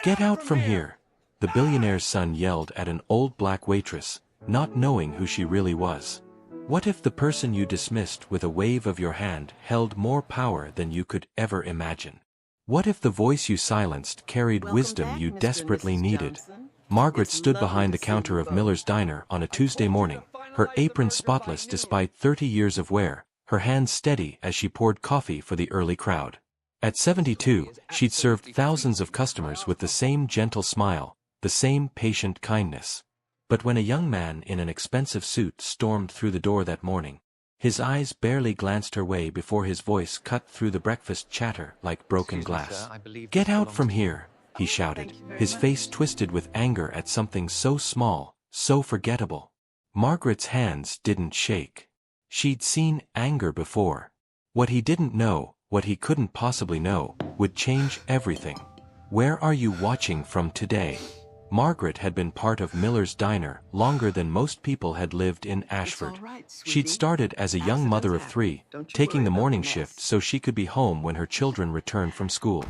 Get out from here! The billionaire's son yelled at an old black waitress, not knowing who she really was. What if the person you dismissed with a wave of your hand held more power than you could ever imagine? What if the voice you silenced carried wisdom you desperately needed? Margaret stood behind the counter of Miller's Diner on a Tuesday morning, her apron spotless despite 30 years of wear, her hands steady as she poured coffee for the early crowd. At 72, she'd served thousands of customers with the same gentle smile, the same patient kindness. But when a young man in an expensive suit stormed through the door that morning, his eyes barely glanced her way before his voice cut through the breakfast chatter like broken glass. "Get out from here!" he shouted, his face twisted with anger at something so small, so forgettable. Margaret's hands didn't shake. She'd seen anger before. What he didn't know, what he couldn't possibly know, would change everything. "Where are you watching from today?" Margaret had been part of Miller's Diner longer than most people had lived in Ashford. She'd started as a young mother of 3, taking the morning shift so she could be home when her children returned from school.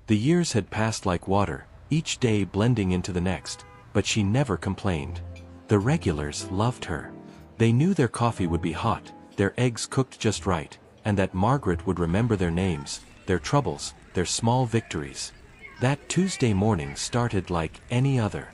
The years had passed like water, each day blending into the next, but she never complained. The regulars loved her. They knew their coffee would be hot, their eggs cooked just right, and that Margaret would remember their names, their troubles, their small victories. That Tuesday morning started like any other.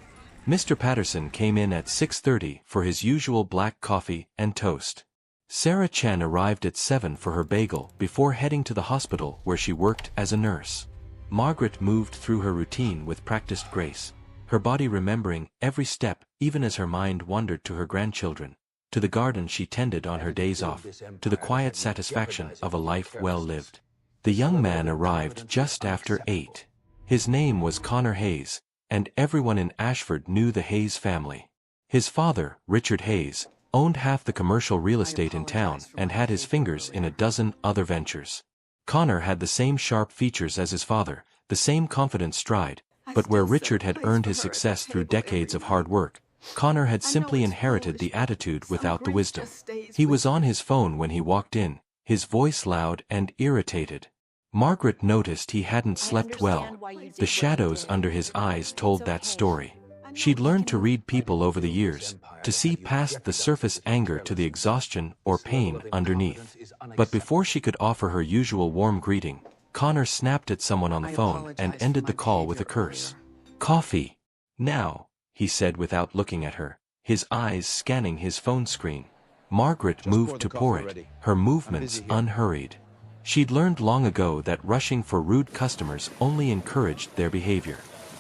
Mr. Patterson came in at 6:30 for his usual black coffee and toast. Sarah Chen arrived at 7 for her bagel before heading to the hospital where she worked as a nurse. Margaret moved through her routine with practiced grace, her body remembering every step even as her mind wandered to her grandchildren, to the garden she tended on her days off, to the quiet satisfaction of a life well lived. The young man arrived just after 8. His name was Connor Hayes, and everyone in Ashford knew the Hayes family. His father, Richard Hayes, owned half the commercial real estate in town and had his fingers in a dozen other ventures. Connor had the same sharp features as his father, the same confident stride, but where Richard had earned his success through decades of hard work, Connor had simply inherited the attitude without the wisdom. He was on his phone when he walked in, his voice loud and irritated. Margaret noticed he hadn't slept well. The shadows under his eyes told that story. She'd learned to read people over the years, to see past the surface anger to the exhaustion or pain underneath. But before she could offer her usual warm greeting, Connor snapped at someone on the phone and ended the call with a curse. "Coffee. Now," he said without looking at her, his eyes scanning his phone screen. Margaret moved to pour it, her movements unhurried. She'd learned long ago that rushing for rude customers only encouraged their behavior.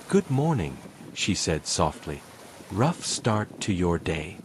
"Good morning," she said softly. "Rough start to your day."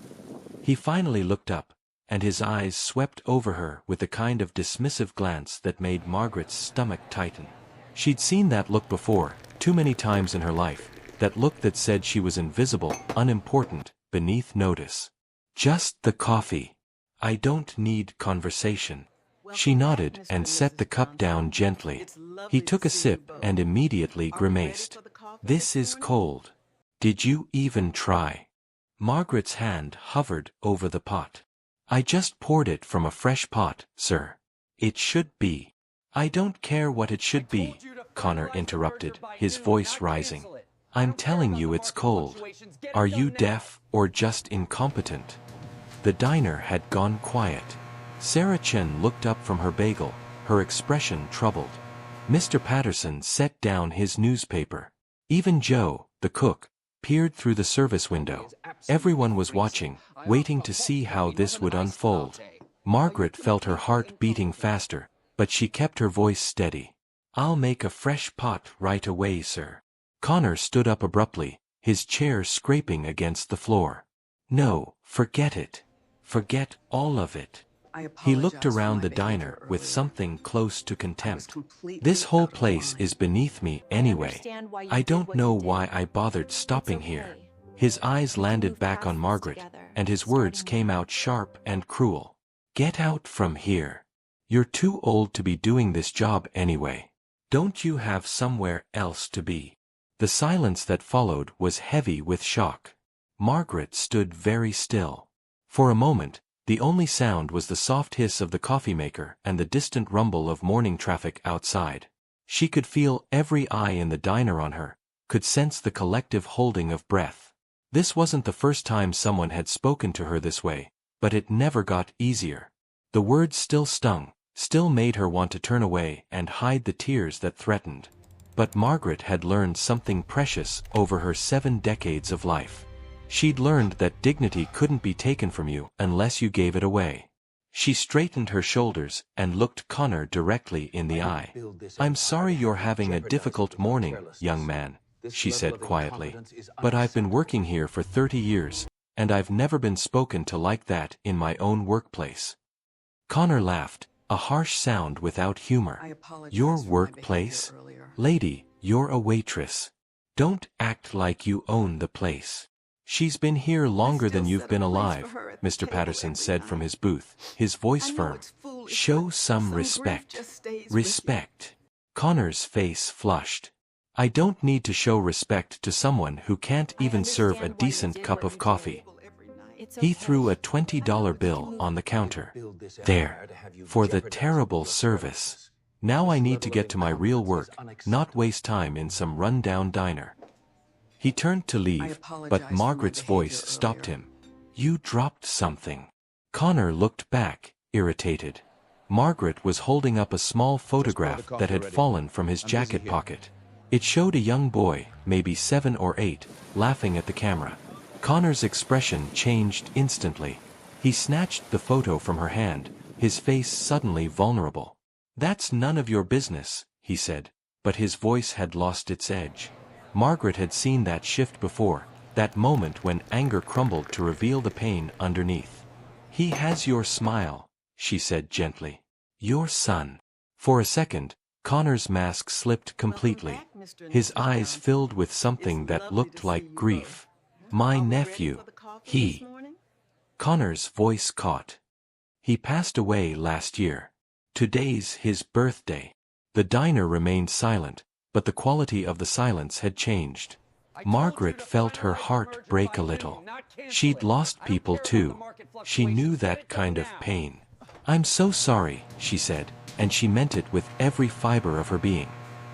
He finally looked up, and his eyes swept over her with the kind of dismissive glance that made Margaret's stomach tighten. She'd seen that look before, too many times in her life, that look that said she was invisible, unimportant, beneath notice. "Just the coffee. I don't need conversation." She nodded and set the cup down gently. He took a sip and immediately grimaced. "This is cold. Did you even try?" Margaret's hand hovered over the pot. "I just poured it from a fresh pot, sir. It should be." "I don't care what it should be," Connor interrupted, his voice rising. "I'm telling you it's cold. Are you deaf or just incompetent?" The diner had gone quiet. Sarah Chen looked up from her bagel, her expression troubled. Mr. Patterson set down his newspaper. Even Joe, the cook, peered through the service window. Everyone was watching, waiting to see how this would unfold. Margaret felt her heart beating faster, but she kept her voice steady. "I'll make a fresh pot right away, sir." Connor stood up abruptly, his chair scraping against the floor. "No, forget it. Forget all of it." He looked around the diner with something close to contempt. "This whole place is beneath me anyway. I don't know why I bothered stopping here." His eyes landed back on Margaret, and his words came out sharp and cruel. "Get out from here. You're too old to be doing this job anyway. Don't you have somewhere else to be?" The silence that followed was heavy with shock. Margaret stood very still. For a moment, the only sound was the soft hiss of the coffee maker and the distant rumble of morning traffic outside. She could feel every eye in the diner on her, could sense the collective holding of breath. This wasn't the first time someone had spoken to her this way, but it never got easier. The words still stung, still made her want to turn away and hide the tears that threatened. But Margaret had learned something precious over her 7 decades of life. She'd learned that dignity couldn't be taken from you unless you gave it away. She straightened her shoulders and looked Connor directly in the eye. "I'm sorry you're having a difficult morning, young man," she said quietly. "But I've been working here for 30 years, and I've never been spoken to like that in my own workplace." Connor laughed, a harsh sound without humor. "Your workplace? Lady, you're a waitress. Don't act like you own the place." "She's been here longer than you've been alive," Mr. Patterson said from his booth, his voice firm. "Show some respect." Respect. Connor's face flushed. "I don't need to show respect to someone who can't even serve a decent cup of coffee." He threw a $20 bill on the counter. "There. For the terrible service. Now I need to get to my real work, not waste time in some run-down diner." He turned to leave, but Margaret's voice stopped him. "You dropped something." Connor looked back, irritated. Margaret was holding up a small photograph that had fallen from his jacket pocket. It showed a young boy, maybe 7 or 8, laughing at the camera. Connor's expression changed instantly. He snatched the photo from her hand, his face suddenly vulnerable. "That's none of your business," he said, but his voice had lost its edge. Margaret had seen that shift before, that moment when anger crumbled to reveal the pain underneath. "He has your smile," she said gently. "Your son." For a second, Connor's mask slipped completely. His eyes filled with something that looked like grief. "My nephew. He." Connor's voice caught. "He passed away last year. Today's his birthday." The diner remained silent, but the quality of the silence had changed. Margaret felt her heart break a little. She'd lost people too. She knew that kind of pain. "I'm so sorry," she said, and she meant it with every fiber of her being.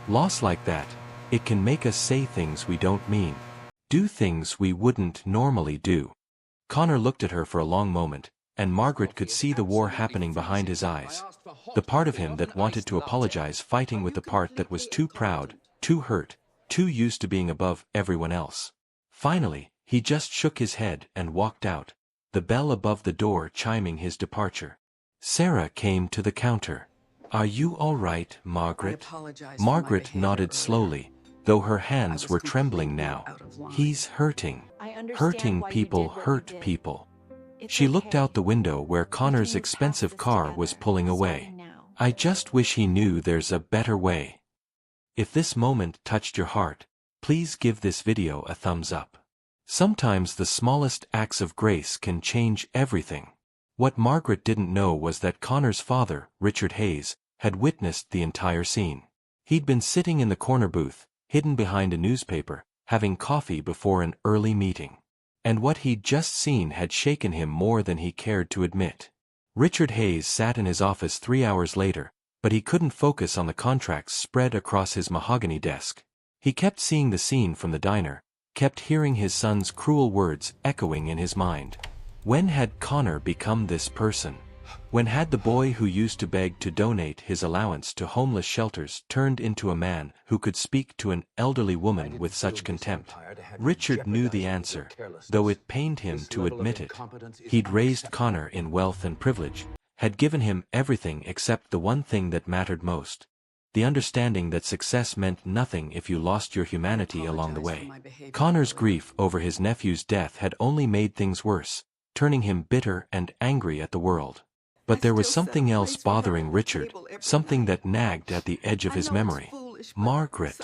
Loss like that, it can make us say things we don't mean. Do things we wouldn't normally do. Connor looked at her for a long moment, and Margaret could see the war happening behind his eyes. The part of him that wanted to apologize fighting with the part that was too proud, too hurt, too used to being above everyone else. Finally, he just shook his head and walked out, the bell above the door chiming his departure. Sarah came to the counter. "Are you all right, Margaret?" Margaret nodded slowly, though her hands were trembling now. "He's hurting. Hurting people hurt people." She looked out the window where Connor's expensive car was pulling away. "I just wish he knew there's a better way." If this moment touched your heart, please give this video a thumbs up. Sometimes the smallest acts of grace can change everything. What Margaret didn't know was that Connor's father, Richard Hayes, had witnessed the entire scene. He'd been sitting in the corner booth, hidden behind a newspaper, having coffee before an early meeting. And what he'd just seen had shaken him more than he cared to admit. Richard Hayes sat in his office 3 hours later, but he couldn't focus on the contracts spread across his mahogany desk. He kept seeing the scene from the diner, kept hearing his son's cruel words echoing in his mind. When had Connor become this person? When had the boy who used to beg to donate his allowance to homeless shelters turned into a man who could speak to an elderly woman with such contempt? Richard knew the answer, though it pained him to admit it. He'd raised Connor in wealth and privilege, had given him everything except the one thing that mattered most. The understanding that success meant nothing if you lost your humanity along the way. Connor's grief over his nephew's death had only made things worse, turning him bitter and angry at the world. But there was something else bothering Richard, something that nagged at the edge of his memory. Margaret.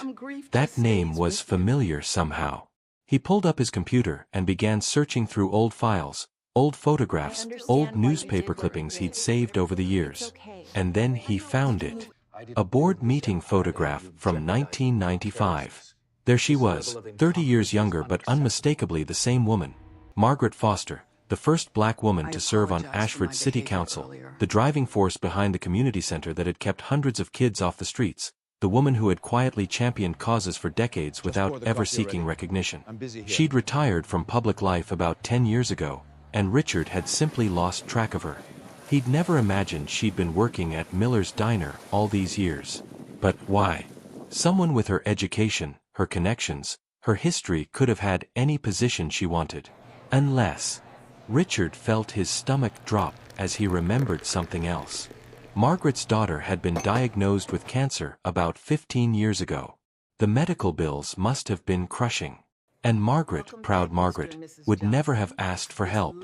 That name was familiar somehow. He pulled up his computer and began searching through old files, old photographs, old newspaper clippings he'd saved over the years. And then he found it. A board meeting photograph from 1995. There she was, 30 years younger but unmistakably the same woman, Margaret Foster, the first black woman to serve on Ashford City Council, the driving force behind the community center that had kept hundreds of kids off the streets, the woman who had quietly championed causes for decades without ever seeking recognition. She'd retired from public life about 10 years ago, and Richard had simply lost track of her. He'd never imagined she'd been working at Miller's Diner all these years. But why? Someone with her education, her connections, her history could have had any position she wanted. Unless... Richard felt his stomach drop as he remembered something else. Margaret's daughter had been diagnosed with cancer about 15 years ago. The medical bills must have been crushing. And Margaret, proud Margaret, would never have asked for help.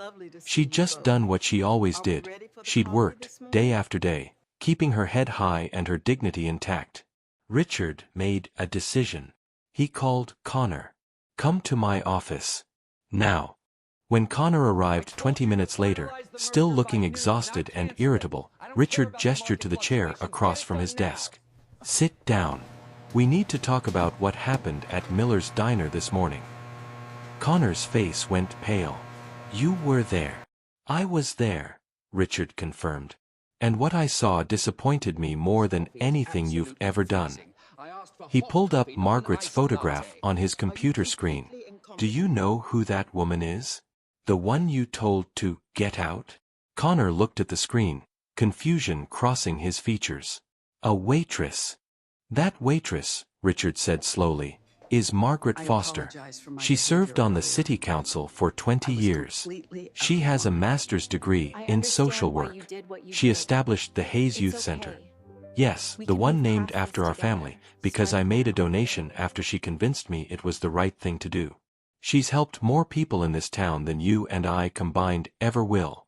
She'd just done what she always did. She'd worked, day after day, keeping her head high and her dignity intact. Richard made a decision. He called Connor. "Come to my office. Now." When Connor arrived 20 minutes later, still looking exhausted and irritable, Richard gestured to the chair across from his desk. "Sit down. We need to talk about what happened at Miller's Diner this morning." Connor's face went pale. "You were there." "I was there," Richard confirmed. "And what I saw disappointed me more than anything you've ever done." He pulled up Margaret's photograph on his computer screen. "Do you know who that woman is? The one you told to get out?" Connor looked at the screen, confusion crossing his features. "A waitress." "That waitress," Richard said slowly, "is Margaret Foster. She served on the city council for 20 years. She has a master's degree in social work. She established the Hayes Youth Center. Yes, the one named after our family, because I made a donation after she convinced me it was the right thing to do. She's helped more people in this town than you and I combined ever will."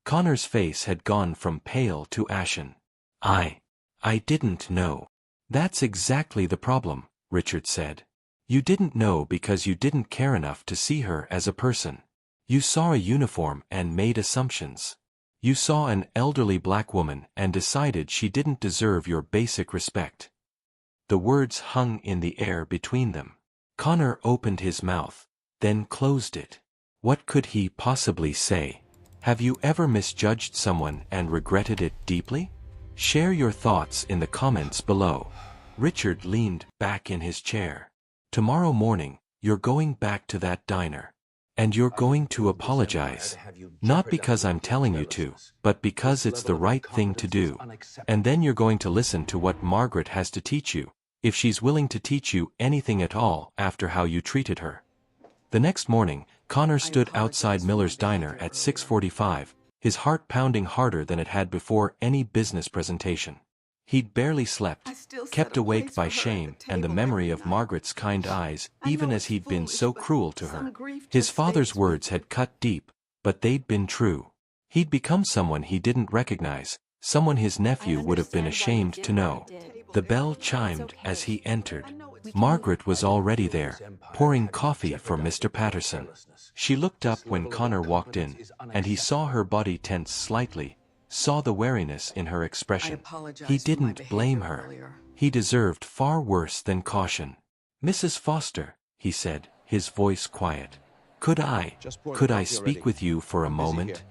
Connor's face had gone from pale to ashen. I didn't know." "That's exactly the problem," Richard said. "You didn't know because you didn't care enough to see her as a person. You saw a uniform and made assumptions. You saw an elderly black woman and decided she didn't deserve your basic respect." The words hung in the air between them. Connor opened his mouth, then closed it. What could he possibly say? Have you ever misjudged someone and regretted it deeply? Share your thoughts in the comments below. Richard leaned back in his chair. "Tomorrow morning, you're going back to that diner. And you're going to apologize. Not because I'm telling you to, but because it's the right thing to do. And then you're going to listen to what Margaret has to teach you, if she's willing to teach you anything at all after how you treated her." The next morning, Connor stood outside Miller's Diner at 6:45, his heart pounding harder than it had before any business presentation. He'd barely slept, kept awake by shame and the memory of Margaret's kind eyes, even as he'd been so cruel to her. His father's words had cut deep, but they'd been true. He'd become someone he didn't recognize, someone his nephew would have been ashamed to know. The bell chimed as he entered. Margaret was already there, pouring coffee for Mr. Patterson. She looked up when Connor walked in, and he saw her body tense slightly, saw the wariness in her expression. He didn't blame her. He deserved far worse than caution. "Mrs. Foster," he said, his voice quiet. Could I speak with you for a moment?"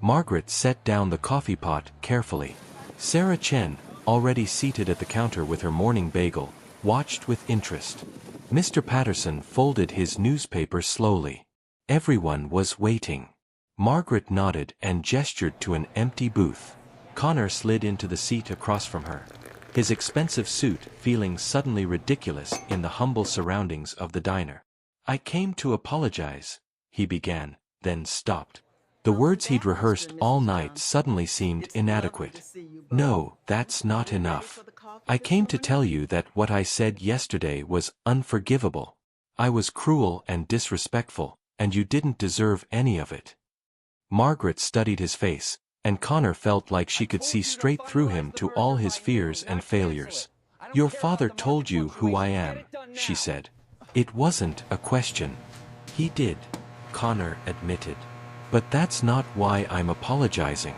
Margaret set down the coffee pot carefully. Sarah Chen, already seated at the counter with her morning bagel, watched with interest. Mr. Patterson folded his newspaper slowly. Everyone was waiting. Margaret nodded and gestured to an empty booth. Connor slid into the seat across from her, his expensive suit feeling suddenly ridiculous in the humble surroundings of the diner. "I came to apologize," he began, then stopped. The words he'd rehearsed all night suddenly seemed inadequate. "No, that's not enough. I came to tell you that what I said yesterday was unforgivable. I was cruel and disrespectful, and you didn't deserve any of it." Margaret studied his face, and Connor felt like she could see straight through him to all his fears and failures. "Your father told you who I am," she said. "It wasn't a question." "He did," Connor admitted. "But that's not why I'm apologizing.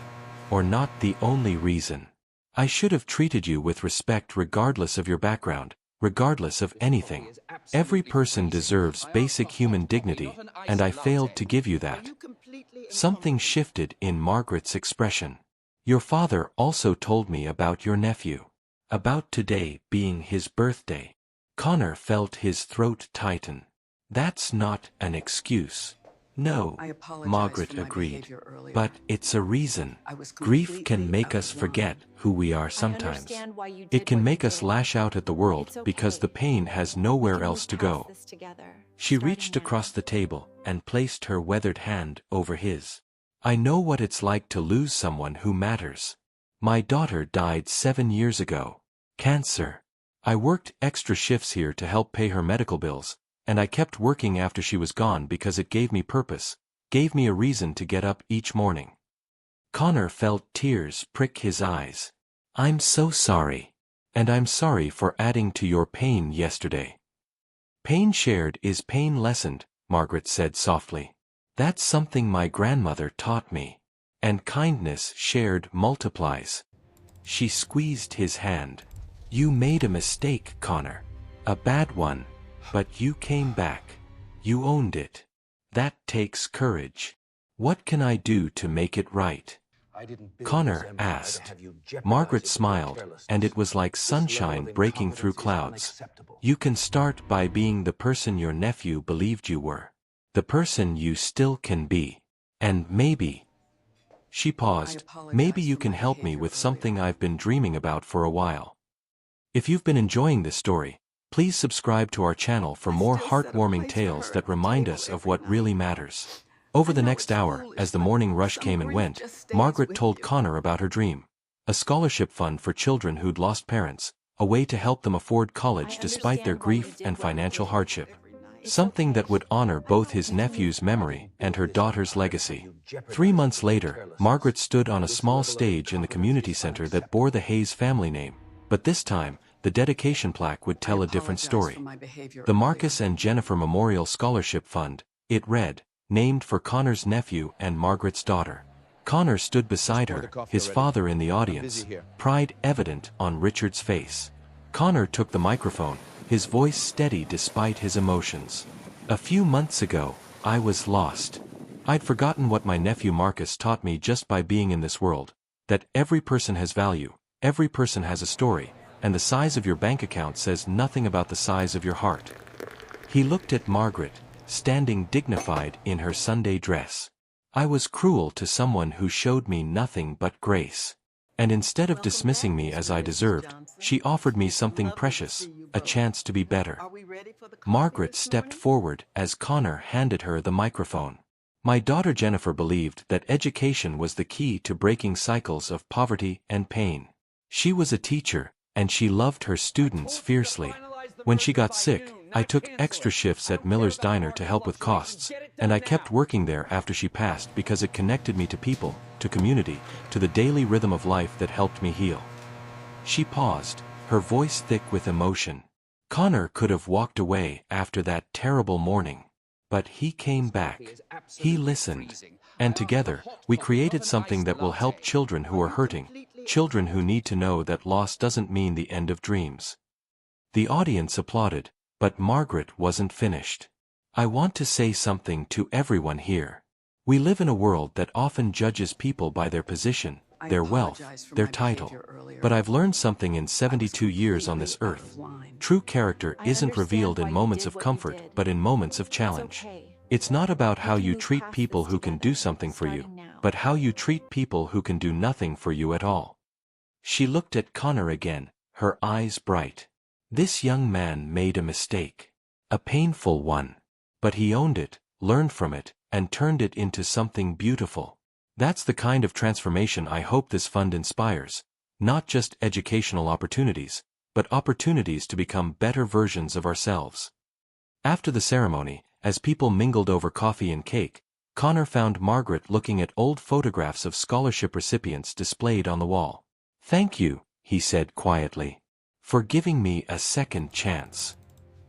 Or not the only reason. I should have treated you with respect regardless of your background, regardless of anything. Every person deserves basic human dignity, and I failed to give you that." Something shifted in Margaret's expression. "Your father also told me about your nephew." about today being his birthday. Connor felt his throat tighten. That's not an excuse. No, I apologize Margaret for my agreed. behavior earlier. But it's a reason. I was Grief can completely make out us of forget line. who we are I sometimes. understand why you did It can what make you us did. lash out at the world It's okay. because the pain has We nowhere can else move to past go. this together, She starting reached now. across the table and placed her weathered hand over his. I know what it's like to lose someone who matters. My daughter died 7 years ago. Cancer. I worked extra shifts here to help pay her medical bills, and I kept working after she was gone because it gave me purpose, gave me a reason to get up each morning. Connor felt tears prick his eyes. I'm so sorry. And I'm sorry for adding to your pain yesterday. Pain shared is pain lessened, Margaret said softly. That's something my grandmother taught me. And kindness shared multiplies. She squeezed his hand. You made a mistake, Connor. A bad one. But you came back. You owned it. That takes courage. What can I do to make it right? Connor asked. Margaret smiled, and it was like sunshine breaking through clouds. You can start by being the person your nephew believed you were. The person you still can be. And maybe... She paused. Maybe you can help me with something I've been dreaming about for a while. If you've been enjoying this story, please subscribe to our channel for more heartwarming tales that remind us of what really matters. Over the next hour, as the morning rush came and went, Margaret told Connor about her dream. A scholarship fund for children who'd lost parents, a way to help them afford college despite their grief and financial hardship. Something that would honor both his nephew's memory and her daughter's legacy. 3 months later, Margaret stood on a small stage in the community center that bore the Hayes family name, but this time, the dedication plaque would tell a different story. The Marcus and Jennifer Memorial Scholarship Fund, it read, named for Connor's nephew and Margaret's daughter. Connor stood beside her, his father in the audience, pride evident on Richard's face. Connor took the microphone, his voice steady despite his emotions. A few months ago, I was lost. I'd forgotten what my nephew Marcus taught me just by being in this world, that every person has value, every person has a story, and the size of your bank account says nothing about the size of your heart. He looked at Margaret, standing dignified in her Sunday dress. I was cruel to someone who showed me nothing but grace. And instead of dismissing me as I deserved, she offered me something precious, a chance to be better. Margaret stepped forward as Connor handed her the microphone. My daughter Jennifer believed that education was the key to breaking cycles of poverty and pain. She was a teacher, and she loved her students fiercely. When she got sick, I took extra shifts at Miller's Diner to help with costs, and I kept working there after she passed because it connected me to people, to community, to the daily rhythm of life that helped me heal. She paused, her voice thick with emotion. Connor could have walked away after that terrible morning. But he came back. He listened. And together, we created something that will help children who are hurting, children who need to know that loss doesn't mean the end of dreams. The audience applauded, but Margaret wasn't finished. I want to say something to everyone here. We live in a world that often judges people by their position, their wealth, their title. But I've learned something in 72 years on this earth. True character isn't revealed in moments of comfort, but in moments of challenge. It's not about how you treat people who can do something for you, but how you treat people who can do nothing for you at all. She looked at Connor again, her eyes bright. This young man made a mistake. A painful one. But he owned it, learned from it, and turned it into something beautiful. That's the kind of transformation I hope this fund inspires. Not just educational opportunities, but opportunities to become better versions of ourselves. After the ceremony, as people mingled over coffee and cake, Connor found Margaret looking at old photographs of scholarship recipients displayed on the wall. Thank you, he said quietly, for giving me a second chance.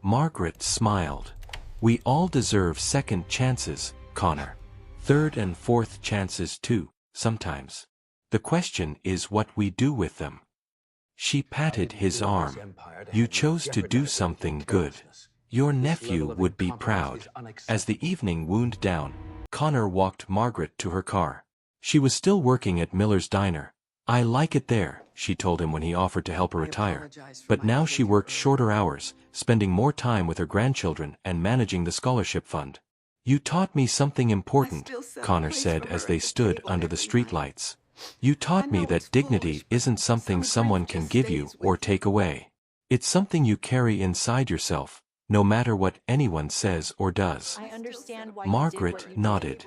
Margaret smiled. We all deserve second chances, Connor. Third and fourth chances too, sometimes. The question is what we do with them. She patted his arm. You chose to do something good. Your nephew would be proud. As the evening wound down, Connor walked Margaret to her car. She was still working at Miller's Diner, I like it there, she told him when he offered to help her retire. But now she worked shorter hours, spending more time with her grandchildren and managing the scholarship fund. You taught me something important, Connor said as they stood under the streetlights. You taught me that dignity isn't something someone can give you or take away. It's something you carry inside yourself, no matter what anyone says or does. Margaret nodded.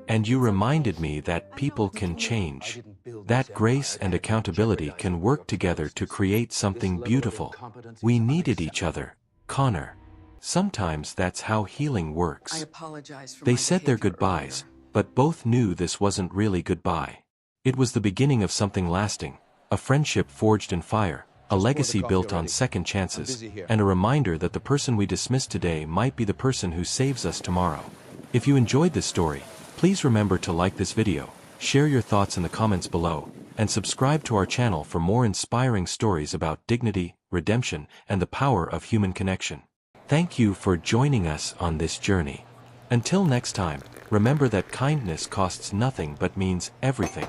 And you reminded me that people can change. That grace and accountability can work together to create something beautiful. We needed each other, Connor. Sometimes that's how healing works. They said their goodbyes, but both knew this wasn't really goodbye. It was the beginning of something lasting, a friendship forged in fire, a legacy built on second chances, and a reminder that the person we dismissed today might be the person who saves us tomorrow. If you enjoyed this story, please remember to like this video, share your thoughts in the comments below, and subscribe to our channel for more inspiring stories about dignity, redemption, and the power of human connection. Thank you for joining us on this journey. Until next time, remember that kindness costs nothing but means everything.